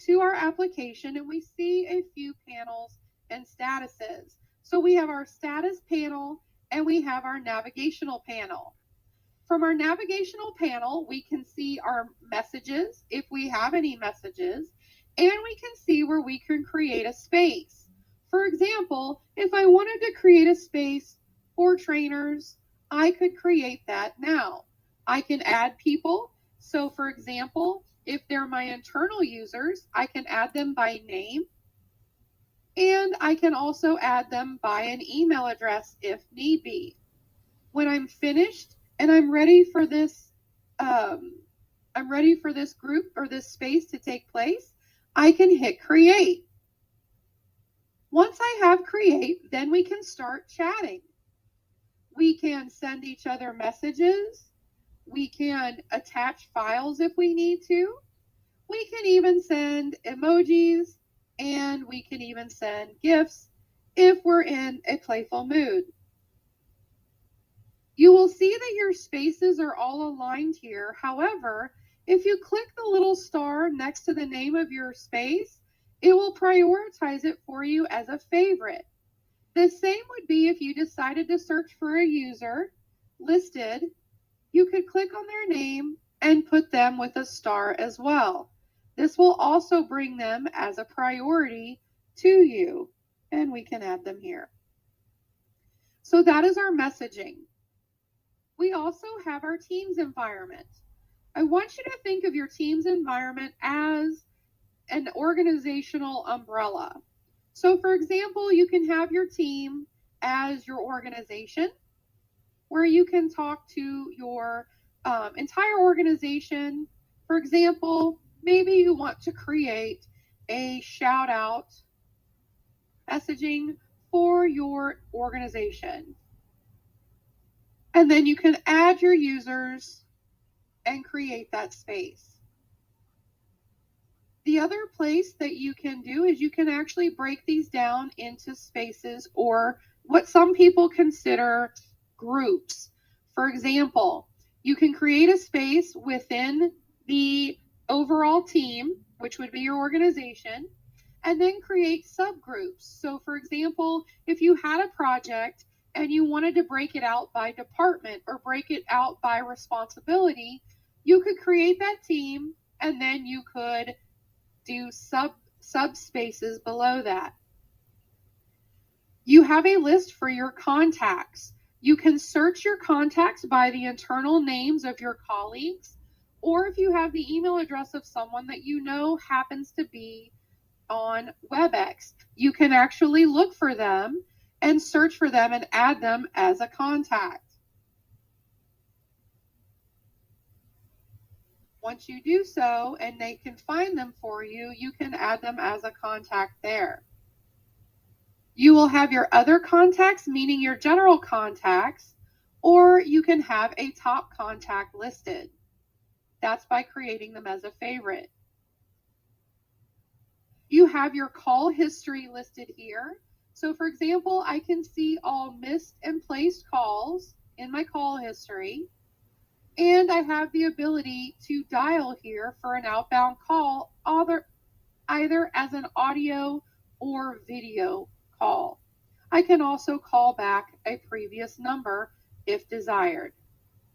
to our application and we see a few panels and statuses. So we have our status panel and we have our navigational panel. From our navigational panel, we can see our messages, if we have any messages, and we can see where we can create a space. For example, if I wanted to create a space for trainers, I could create that now. I can add people. So for example, if they're my internal users, I can add them by name, and I can also add them by an email address if need be. When I'm finished and I'm ready for this group or this space to take place, I can hit create. Once I have create, then we can start chatting. We can send each other messages. We can attach files if we need to. We can even send emojis, and we can even send GIFs if we're in a playful mood. You will see that your spaces are all aligned here. However, if you click the little star next to the name of your space, it will prioritize it for you as a favorite. The same would be if you decided to search for a user listed. You could click on their name and put them with a star as well. This will also bring them as a priority to you, and we can add them here. So that is our messaging. We also have our Teams environment. I want you to think of your Teams environment as an organizational umbrella. So for example, you can have your team as your organization, where you can talk to your entire organization. For example, maybe you want to create a shout out messaging for your organization. And then you can add your users and create that space. The other place that you can do is you can actually break these down into spaces, or what some people consider groups. For example, you can create a space within the overall team, which would be your organization, and then create subgroups. So for example, if you had a project and you wanted to break it out by department or break it out by responsibility, you could create that team and then you could do subspaces below that. You have a list for your contacts. You can search your contacts by the internal names of your colleagues, or if you have the email address of someone that you know happens to be on Webex, you can actually look for them and search for them and add them as a contact. Once you do so and they can find them for you, you can add them as a contact there. You will have your other contacts, meaning your general contacts, or you can have a top contact listed. That's by creating them as a favorite. You have your call history listed here. So for example, I can see all missed and placed calls in my call history, and I have the ability to dial here for an outbound call, either as an audio or video call. I can also call back a previous number if desired.